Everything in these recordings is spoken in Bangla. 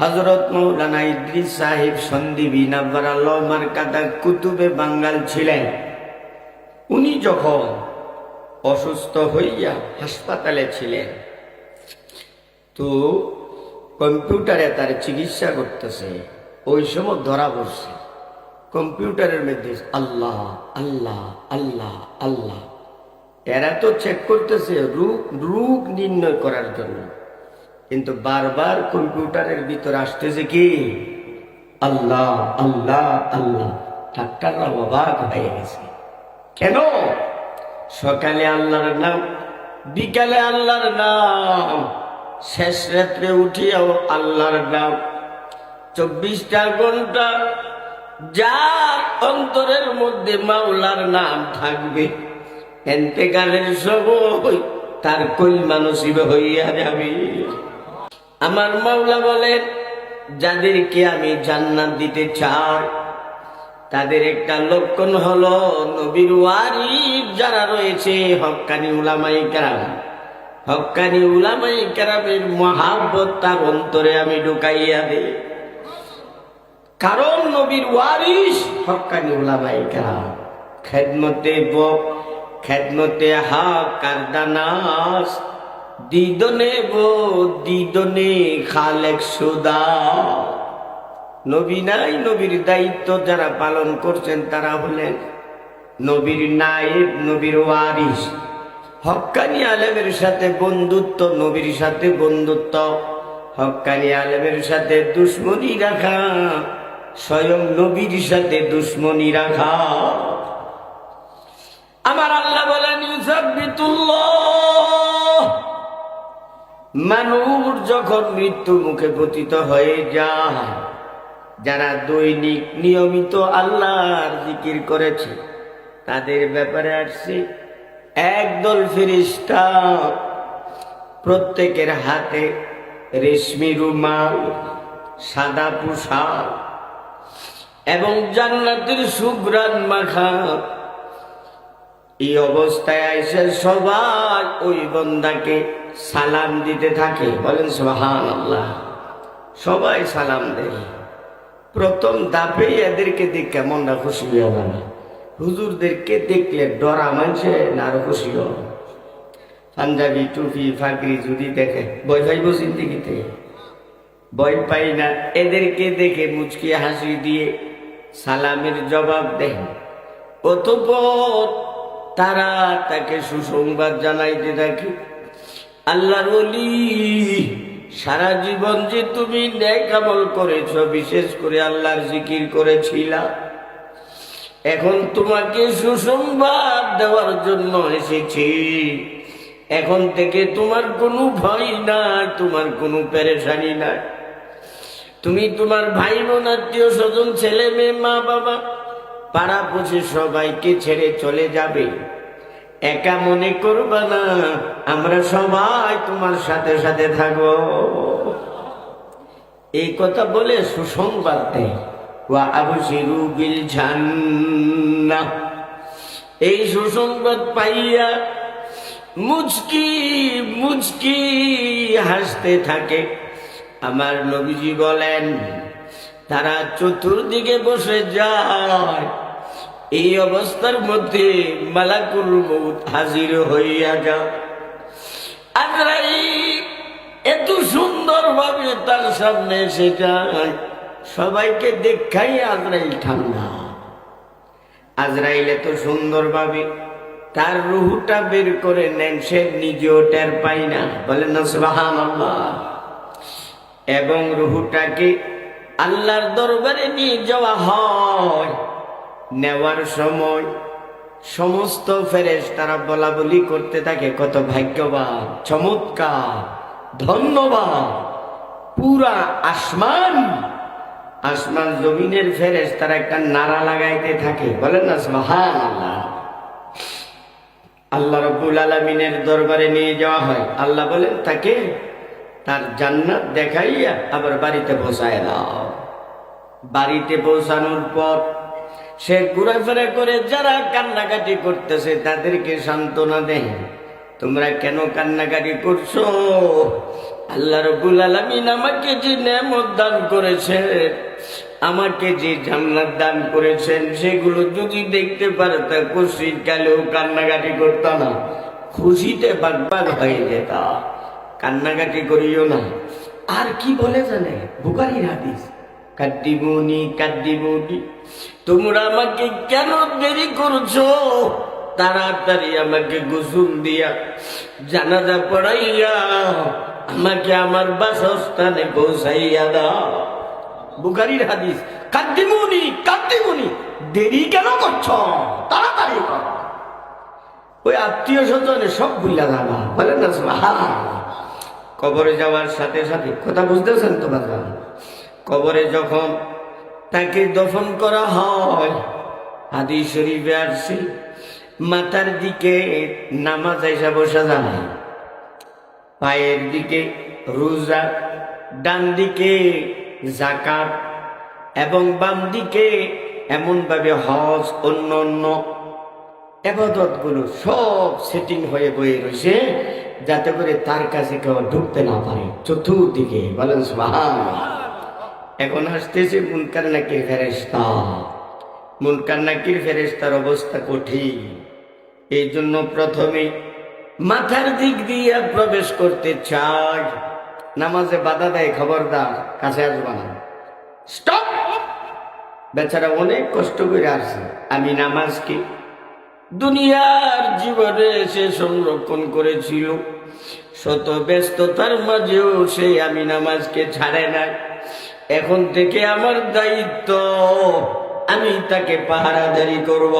হযরত মাওলানা ইদ্রিস সাহেব সন্দীপী নাব্বারাল্লাহ মারকাদা কুতুবে বাঙ্গাল ছিলেন। উনি যখন অসুস্থ হইয়া হাসপাতালে ছিলেন, তো কম্পিউটারে তার চিকিৎসা করতেছে। ওই সময় ধরা পড়ছে কম্পিউটারের মধ্যে আল্লাহ আল্লাহ আল্লাহ আল্লাহ। এরা তো চেক করতেছে রোগ নির্ণয় করার জন্য, কিন্তু বারবার কম্পিউটারের ভিতরে আসতেছে কি আল্লাহ আল্লাহ আল্লাহ। ডাক্তাররা অবাক হয়ে গেছে, কেন? সকালে আল্লাহর নাম, বিকালে আল্লাহর নাম, শেষ রাত্রে উঠিয়াও আল্লাহর নাম। 24টা ঘন্টা যার অন্তরের মধ্যে মাওলার নাম থাকবে, এন্তেকালের সময় তার কলমা নসিব হইয়া যাবে। আমার মাওলা বলেন, যাদেরকে আমি জান্নাত দিতে চাই তাদের একটা লক্ষণ হলো নবীর ওয়ারিস যারা রয়েছে, হক্কানি উলামায়ে কেরাম। হক্কানি উলামায়ে কেরামের মহাব্বত তার অন্তরে আমি ঢুকাইয়া দেই, কারণ নবীর ওয়ারিস হক্কানি উলামায়ে কেরাম। খেদমতে হক কারদানাস দিদনে খালেক সুদা। নবী নাই, নবীর দায়িত্ব যারা পালন করছেন তারা হলেন নবীর নায়েব, নবীর ওয়ারিস। হক্কানি আলেমের সাথে বন্ধুত্ব, নবীর সাথে বন্ধুত্ব। হক্কানি আলেমের সাথে দুশ্মনী রাখা, স্বয়ং নবীর সাথে দুশ্মনী রাখা। আমার আল্লাহ বলেন, ইউসাব্বিতুল্লাহ, মানুষ যখন মৃত্যু মুখে পতিত হয়ে যায়, যারা দৈনিক নিয়মিত আল্লাহর জিকির করেছে তাদের ব্যাপারে আসছে একদল ফেরেশতা, প্রত্যেকের হাতে রেশমি রুমাল, সাদা পোশাক এবং জান্নাতের সুঘ্রাণ মাখা। এই অবস্থায় আইসে সবাই ওই বান্দাকে সালাম দিতে থাকে। বলেন সুবহানাল্লাহ। সবাই সালাম দেয়। প্রথম ধাপে এদেরকে দেখে মনটা খুশি হয়ে গেল। হুজুরদেরকে দেখলে ডরা মানছে না আরো খুশি হল। পাঞ্জাবি টুপি ফাগরি যদি দেখে ভয় পাইব জিন্দেগিতে? ভয় পাই না। এদেরকে দেখে মুচকি হাসি দিয়ে সালামের জবাব দেন। অতঃপর তারা তাকে সুসংবাদ জানাইতে থাকে, আল্লাহর ওলি, সারা জীবন যে তুমি নেক আমল করেছ, বিশেষ করে আল্লাহর জিকির করেছিলা, এখন তোমাকে সুসংবাদ দেওয়ার জন্য এসেছি। এখন থেকে তোমার কোনো ভয় নাই, তোমার কোনো পেরেশানি নাই। তুমি তোমার ভাই বোন, আত্মীয় স্বজন, ছেলে মেয়ে, মা বাবা, পাড়া পড়শি সবাইকে ছেড়ে চলে যাবে। একা মনে করবা না, আমরা সবাই তোমার সাথে সাথে থাকবো। এই কথা বলে সুসংবাদ দেয়, ওয়া আবশিরু বিল জান্নাহ। এই সুসংবাদ পাইয়া মুচকি মুচকি হাসতে থাকে। আমার নবীজি বলেন, তারা চতুর্দিকে বসে যায়। এই অবস্থার মধ্যে মালাকুল মউত হাজির হইয়া যায়। আজরাইল এত সুন্দর ভাবে তার সামনে এসে যায়, সবাইকে দেখাই আজরাইল ঠান্ডা। আজরাইল এত সুন্দর ভাবে তার রুহটা বের করে নেন, সে নিজেও টের পায় না। বলেন না সুবহানাল্লাহ। এবং রুহটাকে আল্লাহর দরবারে নিয়ে যাওয়া হয়। নেওয়ার সময় সমস্ত ফেরেশতারা বলা বলি করতে থাকে, কত ভাগ্যবান, চমৎকার, ধন্যবাদ। পুরা আসমান জমিনের ফেরেশতারা একটা নারা লাগাইতে থাকে। বলেন না সুবহানাল্লাহ। আল্লাহ রাব্বুল আলামিনের দরবারে নিয়ে যাওয়া হয়। আল্লাহ বলেন, তাকে তার জান্নাত দেখাইয়া আবার বাড়িতে পৌঁছায় দাও। বাড়িতে পৌঁছানোর পর সে ঘোরাফেরা করে যারা কান্নাকাটি করতেছে তাদেরকে সান্ত্বনা দেন, তোমরা কেন কান্নাকাটি করছো? আল্লাহ রাব্বুল আলামিন আমাকে যে নেয়ামত দান করেছেন, আমাকে যে জান্নাত দান করেছেন, সেগুলো যদি দেখতে পারতা খুশির কালেও কান্নাকাটি করতাম না, খুশিতে বাগবাগ হয়ে যেত। কান্নাকাটি করিও না। আর কি বলে জানে বুখারীর হাদিস, কাদ্দিমুনি কাদ্দিমুনি, তোমরা আমাকে কেন দেরি করছো? তাড়াতাড়ি আমাকে গোসল দিয়া জানাজা পড়াইয়া আমাকে আমার বাসস্থানে পৌঁছাইয়া দাও। বুখারীর হাদিস। কাদ্দিমুনি কাদ্দিমুনি, দেরি কেন করছো? তাড়াতাড়ি কর। ওই আত্মীয় স্বজনে সব ভুলা যাবা, বলেন না সুবহানাল্লাহ। কবরে যাওয়ার সাথে সাথে, কথা বুঝতেছেন তো বাজান? কবরে যখন তাকে দফন করা হয়, হাদিস শরীফে আসছে, মাথার দিকে নামাজ আইসা বসা যায়, পায়ের দিকে রোজা, ডান দিকে যাকাত এবং বাম দিকে এমন ভাবে হজ, অন্য অন্য ইবাদত গুলো সব সেটিং হয়ে বয়ে রয়েছে, যাতে করে তার কাছে কেউ ঢুকতে না পারে চতুর্দিকে। বলেন সুবহানাল্লাহ। এখন আসতেছে মুনকার নাকির ফেরেশতা। মুনকার নাকির ফেরেশতার অবস্থা কঠিন। এই জন্য প্রথমে মাথার দিক দিয়ে প্রবেশ করতে চায়, নামাজে বাধা দেয়, খবরদার কাছে আসবা না, স্টপ। বেচারা অনেক কষ্ট করে আসছে। আমি নামাজকে দুনিয়ার জীবনে সে সংরক্ষণ করেছিল, শত ব্যস্ততার মাঝেও সে আমি নামাজকে ছাড়ে নাই। এখন থেকে আমার দায়িত্ব, আমি তাকে পাহারাদারি করব।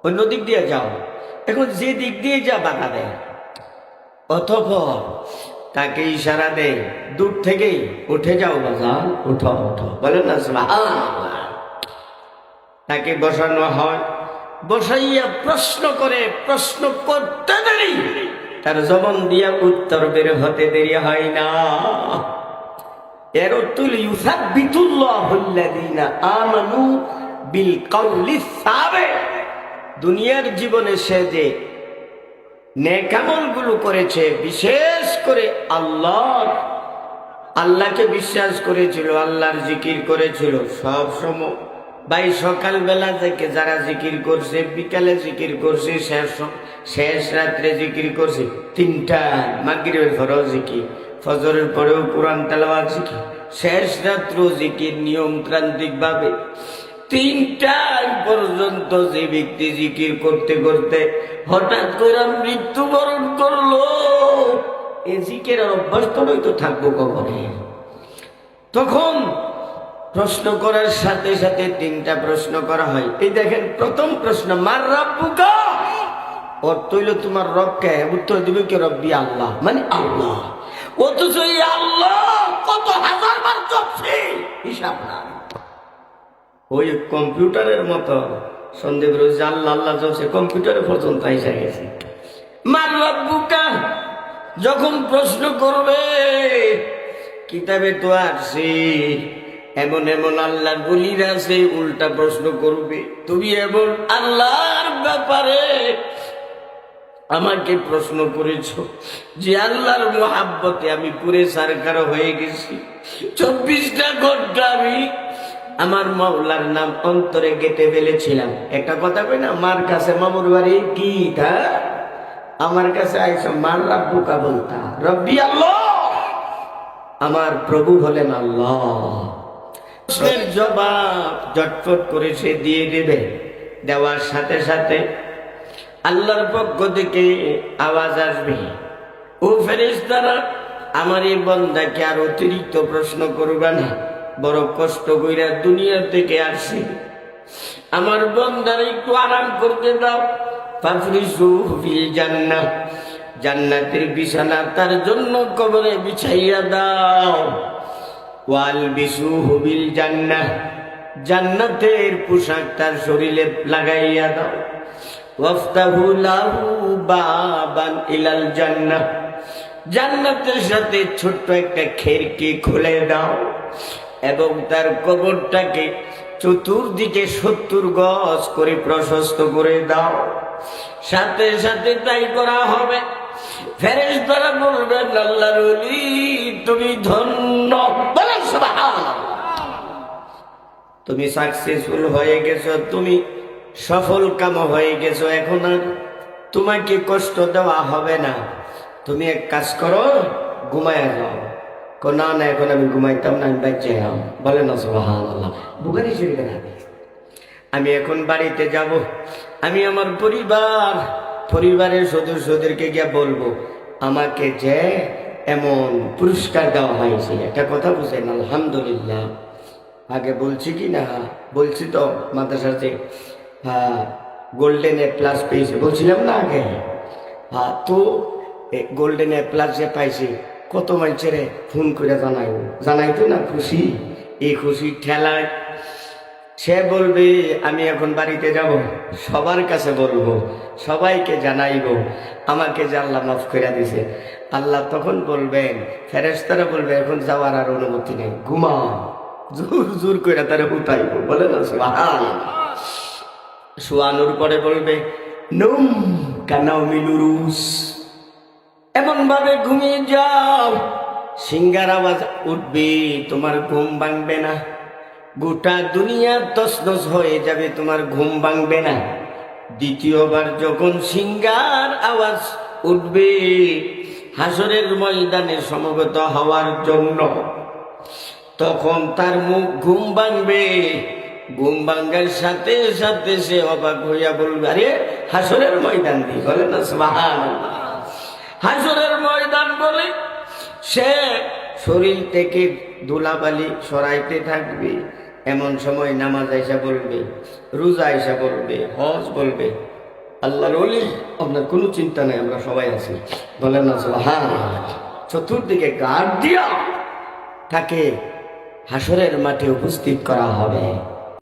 অন্য দিক দিয়ে যাও। এখন যে দিক দিয়ে যা বাধা দেয়, অতঃপর তাকে ইশারা দেয় দূর থেকেই, উঠে যাও বাজান, উঠো উঠো, বলেন না সুবহানাল্লাহ। তাকে বসানো হয়, বসাইয়া প্রশ্ন করে, প্রশ্ন করতে দেরি, তার জবান দিয়া উত্তর বের হতে দেরি হয় না। এরতুল ইউসাব্বিতুল্লাহুল্লাযীনা আমানু বিল কাউলিস সাবিত। দুনিয়ার জীবনে সে যে নেক আমলগুলো করেছে, বিশেষ করে আল্লাহকে বিশ্বাস করেছিল, আল্লাহর জিকির করেছিল সব সময়। ভাই সকালবেলা থেকে যারা জিকির করছে, বিকালে জিকির করছে, শেষ রাত্রে জিকির করছে, 3টা মাগরিবের পরেও জিকির, ফজরের পরেও কোরআন তেলাওয়াত জিকির, শেষ রাত্রেও জিকির নিয়মতান্ত্রিক ভাবে 3টা পর্যন্ত যে ব্যক্তি জিকির করতে করতে হঠাৎ করে মৃত্যুবরণ করলো, এ জিকিরের অভ্যাস তো নয়তো থাকবো কবরে। তখন প্রশ্ন করার সাথে সাথে 3টা প্রশ্ন করা হয়। এই দেখেন, প্রথম প্রশ্ন মার রাব্বুকা, অর্থ হইল তোমার রব কে? উত্তর দিবে কি? রব্বি আল্লাহ, মানে আল্লাহ। অথচ এই আল্লাহ কত হাজার বার চলছে, হিসাব না। ওই কম্পিউটারের মতো সন্দেহ রয়েছে, আল্লাহ আল্লাহ চলছে, কম্পিউটারে পর্যন্ত এসে গেছে। মার রাব্বুকা যখন প্রশ্ন করবে, কিতাবে তো আসছে এমন এমন আল্লাহর বলিরা আছে, উল্টা প্রশ্ন করবে, তুমি এমন আল্লাহর ব্যাপারে আমাকে প্রশ্ন করেছো যে আল্লাহর মোহাব্বতে আমি পুরে সারকার হয়ে গেছি। 24টা ঘন্টা আমি আমার মাওলার নাম অন্তরে গেঁথে ফেলেছিলাম। একটা কথা কই না, মার কাছে মামুর বাড়ি কি তা, আমার কাছে আইসা মার রাব্বুকা বলতা, রব্বি আল্লাহ, আমার প্রভু হলেন আল্লাহ। প্রশ্নের জবাব ঝটফট করে সে দিয়ে দেবে। দেওয়ার সাথে সাথে আল্লাহর পক্ষ থেকে আওয়াজ আসবে, ও ফেরেশতারা, আমার এই বান্দাকে আর অতিরিক্ত প্রশ্ন করবে না, বড় কষ্ট কইরা দুনিয়া থেকে আসছে, আমার বান্দার একটু আরাম করতে দাও। ফাফরিসুহু ফিল জান্নাহ, জান্নাতের বিছানা তার জন্য কবরে বিছাইয়া দাও। ওয়ালবিসুহু বিল জান্নাহ, জান্নাতের পোশাক তার শরীরে লাগাইয়া দাও। ওয়াফতাহু লাহু বাবান ইলাল জান্নাহ, জান্নাতের সাথে ছোট্ট একটা খিড়কি খুলে দাও এবং তার কবরটাকে চতুর্দিকে 70 গজ করে প্রশস্ত করে দাও। সাথে সাথে তাই করা হবে। ফেরেশতারা বলবেন আল্লাহর ওলি তুমি ধন্য, বলেন সুবহানাল্লাহ। তুমি সাকসেসফুল হয়ে গেছো, তুমি সফল কাম হয়ে গেছো, এখন আর তোমাকে কষ্ট দেওয়া হবে না। তুমি এক কাজ করো, ঘুমায় যাও। না না, এখন আমি ঘুমাইতাম না, আমি বাচ্চা যাও। বলেন না সুবহানাল্লাহ। বুখারী শরীফের হাদিস। আমি এখন বাড়িতে যাব, আমি আমার পরিবারের সদস্যদেরকে গিয়ে বলবো আমাকে যে এমন পুরস্কার দেওয়া হয়েছে। একটা কথা বুঝেন, আলহামদুলিল্লাহ। আগে বলছি কি না? বলছি তো মাদ্রাসাতে গোল্ডেন A+ পেয়েছে, বলছিলাম না আগে? তো গোল্ডেন A+ যে পাইছে, কত মানুষের ফোন করে জানাইতো না খুশি। এই খুশি ঠেলায় সে বলবে আমি এখন বাড়িতে যাব, সবার কাছে বলবো, সবাইকে জানাইবো আমাকে যে আল্লাহ মাফ করে দিছে। আল্লাহ তখন বলবেন, ফেরেশতারা বলবে এখন যাওয়ার আর অনুমতি নেই, ঘুমা। জোর জোর করে তারা উঠাইবো। বলে না সুবহানাল্লাহ। শোয়ানোর পরে বলবে নুম কানাউমিলুরুস, এমন ভাবে ঘুমিয়ে যাও সিংহার আওয়াজ উঠবে, তোমার ঘুম ভাঙবে না। গোটা দুনিয়া তছনছ হয়ে যাবে, তোমার ঘুম ভাঙবে না। দ্বিতীয়বার যখন সিংহার আওয়াজ উঠবে হাসরের ময়দানে সমবেত হওয়ার জন্য, তখন তার মুখ ঘুম ভাঙবে। ঘুম ভাঙার সাথে সাথে সে অবাক হইয়া বলবে আরে হাসরের ময়দান দি। বলে না সুবহানাল্লাহ। হাসরের ময়দান বলে সে শরীর থেকে ধুলাবালি সরাইতে থাকবে। এমন সময় নামাজ আইসা বলবে, রোজা আইসা বলবে, হজ বলবে, আল্লাহর ওলি আপনার কোনো চিন্তা নেই, আমরা সবাই আছি। বলেন না সুবহানাল্লাহ। চতুর্দিকে গার্ড দিয়া তাকে হাসরের মাঠে উপস্থিত করা হবে।